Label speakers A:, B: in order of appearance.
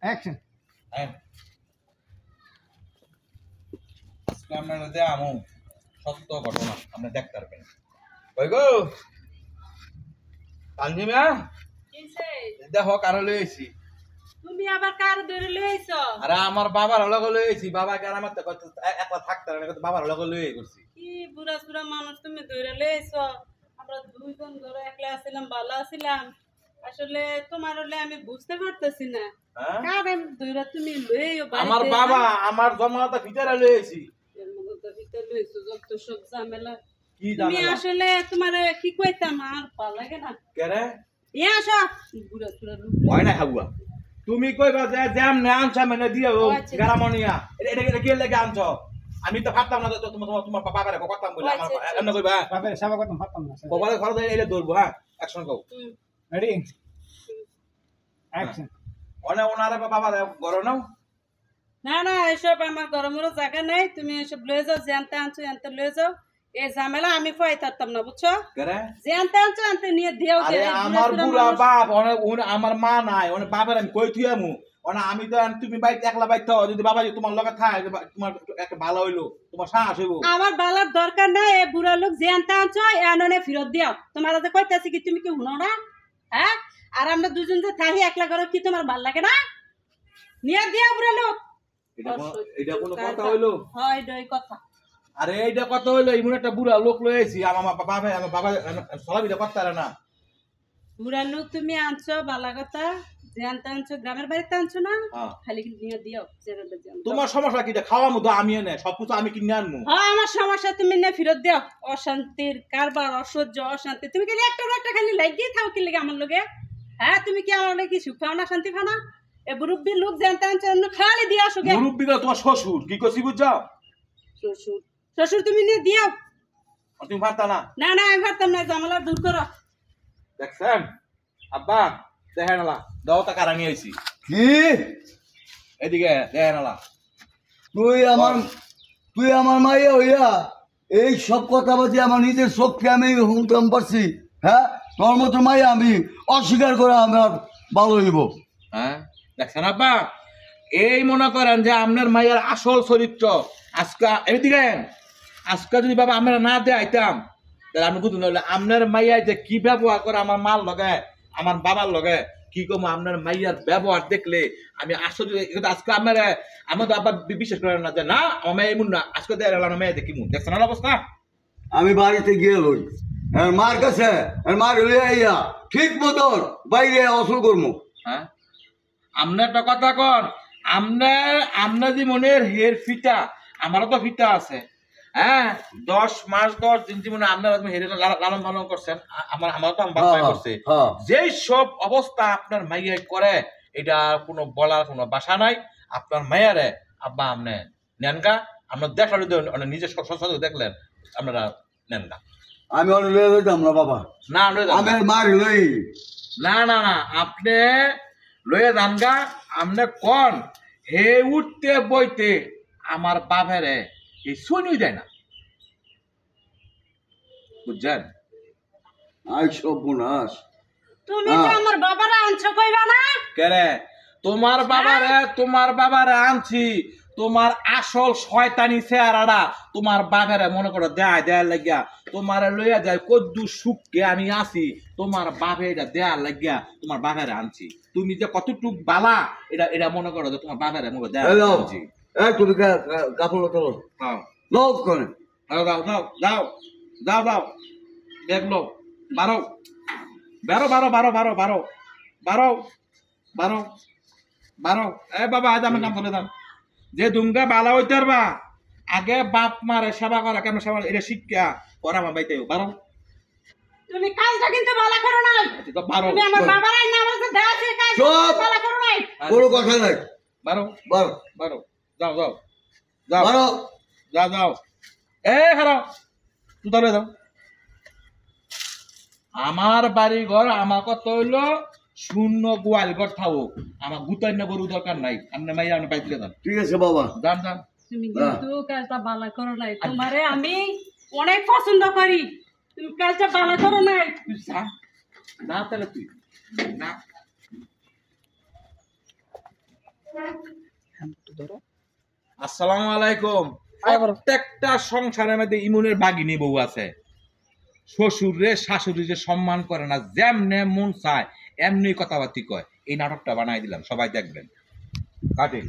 A: Action.
B: আজকে আপনারা দেখামু সত্য ঘটনা, আপনি দেখতে পারবেন। কই গো তানজিমা, দেখো কারো লইছি।
C: তুমি আবার কার ধরে লইছো?
B: আরে আমার বাবার লগে লইছি, বাবাকে আর আমার তো একলা থাকতে পারে না, বাবার লগে লই করছি।
C: কি বুড়া বুড়া মানুষ তুমি ধরে লইছো? আমরা দুইজন ধরে একলা ছিলাম, ভালো ছিলাম। আসলে তোমার হলে আমি বুঝতে পারতেছি না কার ধরে তুমি লইও।
B: আমার বাবা আমার জমাটা ভিতরে লইছি।
C: এর মধ্যে তো ভিতরে লইছো যত সব ঝামেলা।
B: কি
C: তুমি
B: জানা
C: আসলে তোমার কি কইতাম আর ভালো লাগে না।
B: কেরে
C: ইয়া আসো বুড়া বুড়া
B: হয় না হাগুয়া, তুমি কইবা যে জ্যাম না আনছ মানে দিও গারামনিয়া, এটা কি লাগে আনছ? আমি তো ভাবতাম না তো তোমার বাবারে কথাম বলে আমার এমন কইবা
A: বাপের সেবা করতাম ভাবতাম না।
B: বাবারে ঘরে যাই এলে ধরবো। হ্যাঁ অ্যাকশন কও।
A: Ready action.
B: ওনারে বাবারে ঘরে নাও।
C: না না এসব আমার গরমেরও জায়গা নাই। তুমি এসব লয়ে যাও, জানতে আনছো জানতে লয়ে যাও। এই ঝামেলা আমি পাই থাকতাম না, বুঝছো? জানতে আনছো জানতে নিয়ে দিও।
B: আরে আমার বুড়া বাপ আমার মা নাই, ওনে বাবার আমি কই থুয়ামু ওনা, আমি তো তুমি বাইতে একলা বাইতে যদি বাবা তোমার লগে থাকে তোমার একটা ভালো হইলো, তোমার সাহস হইব।
C: আমার বালার দরকার নাই। এ বুড়া লোক জানতে আনছো এননে ফেরত দিও। তোমার যে কইতাছি কি তুমি কি শুনো না? হ্যাঁ, আর আমরা দুজন যে থাকি একলা করে কি তোমার ভাল লাগে না? নিয়ে দিও বুড়া লোক।
B: এটা কোন কথা হইলো?
C: হয় এটাই কথা।
B: আরে এইটা কথা হইলো, এমন একটা বুড়া লোক লই আইছি, আমার বাবা সলাবিটা করতে পারে না।
C: বুড়া লোক তুমি আনছো বালা কথা, জানতে আনছো গ্রামের বাড়িতে আনছো না, খালি নিয়ে দিও।
B: তোমার সমস্যা কি? খাওয়া মতো আমি এনে সবকিছু আমি কিনে আনবো।
C: হ্যাঁ আমার সমস্যা, তুমি না ফেরত দিও। অশান্তির কারবার, অসহ্য অশান্তি। তুমি খালি একটা খালি লাগিয়ে থাও কি লাগে আমার লগে? হ্যাঁ তুমি কি আমার লগে কি সুখ পাও না শান্তি পাও না? এ মুরব্বী লোক জানতে আনছো খালি দিয়ে আসো।
B: মুরব্বী তোমার শ্বশুর কি করছি বুঝছো?
C: শ্বশুর শ্বশুর তুমি নিয়ে দিও।
B: তুমি পারতা না?
C: না না আমি পারতাম না। ঝামেলা দূর করো।
B: দেখছেন আব্বা, দেখেন না দাও টাকা রাঙি আইছি।
D: কি
B: এদিকে দেখেন না,
D: তুই আমার মাইয়া হইয়া এই সব কথা বলছি, আমার নিজের চোখকে আমি শুনতাম পারছি। হ্যাঁ, তোর মতো মাইয়া আমি অস্বীকার করে আমার ভালো হইব?
B: হ্যাঁ দেখছেন আব্বা, এই মনে করেন যে আপনার মাইয়ার আসল চরিত্র। আজকে এদিকে আজকে যদি বাবা আমরা না দিয়ে আইতাম তাহলে আমি বুঝুন আপনার মাইয়া যে কি ব্যবহার করে আমার মার লগে আমার বাবার লগে, কি কম আপনার মাইয়ার ব্যবহার দেখলে আমি আসলে আজকে আমার আব্বা বিশ্বাস করেন না যে না আমার মেয়ে এমন না। আজকে আমার মেয়ে দেখি মন দেখছেন অবস্থা।
D: আমি বাড়িতে গিয়ে লই মার কাছে, মার লইয়া ঠিক মতন বাইরে অসল করবো।
B: হ্যাঁ আপনার একটা কথা কন, আপনার যে মনের হের ফিতা আমারও তো ফিতা আছে। হ্যাঁ 10 মাস 10 দিন জীবনে আপনারা হেরে লালন পালন করছেন, আমারও তো বাবা করছে। যেই সব অবস্থা আপনার মাইয়া করে এটা কোনো বলার কোনো ভাষা নাই। আপনার মাইয়ারে আব্বা আপনি নেন গা, আপনার দেখলেন নিজের সচেতন দেখলেন আপনারা নেন গা।
D: আমি অনেক লয়ে লইতাম না বাবা,
B: না
D: আমি মার লই
B: না না না আপনি লয়ে যান গা। আপনি কন হে উঠতে বইতে আমার বাপেরে এই শুনুই দেয় না, বুঝছেন?
D: আই সব বোনাস
C: তুমি যে আমার বাবারা আনছো কইবা না?
B: কেরে তোমার বাবারে আনছি, তোমার আসল শয়তানি চেহারাটা তোমার বাপেরে মনে করো দেয়া লাগিয়া তোমার লইয়া যায় কদ্দু সুখকে আমি আছি, তোমার বাপে এটা দেয়া লাগিয়া তোমার বাপেরে আনছি। তুমি যে কতটুক বালা এটা মনে করো যে তোমার বাপেরে মনে দেয়া আনছি।
D: তুমি কাপড় তোলো লোক করে
B: দাও দাও দাও দাও দাও দাও দেখলো বারো বারো বারো বারো বারো বারো বারো বারো বারো এ বাবা আজ আমি কাম করে দাম যে দুঙ্গা বালা হইতে পারবা আগে বাপ মারে সেবা করা কেন সেবা এটা শিক্ষা করা আমার বাইতে বারো।
C: তুমি কাজটা কিন্তু ভালো করো না।
B: বারো
C: তুমি আমার বাবারা না আমাকে দেয়াছে কাজ ভালো করো না।
D: কোনো কথা নাই।
B: বারো
D: বারো
B: বারো যাও যাও যাও
D: বারো
B: যাও যাও এ হারাও তুই তাহলে যাও। আমার বাড়ি ঘর আমার কত হইলো শূন্য গোয়াল ঘর থাকুক, আমার গুতাই না গরু দরকার নাই। আপনি মাইয়া আপনি বাইতে যান।
D: ঠিক আছে বাবা
B: যান যান।
C: তুমি কিন্তু কাজটা ভালো করো নাই। তোমারে আমি অনেক পছন্দ করি, তুমি কাজটা ভালো করো নাই।
B: তুই যা না তাহলে তুই না আসসালামু আলাইকুম। প্রত্যেকটা সংসারের মধ্যে ইমনের বাগিনী বউ আছে। শ্বশুর রে শাশুড়ি যে সম্মান করে না, যেমনে মন চায় এমনি কথাবার্তি কয়। এই নাটকটা বানাই দিলাম, সবাই দেখবেন। কাটে।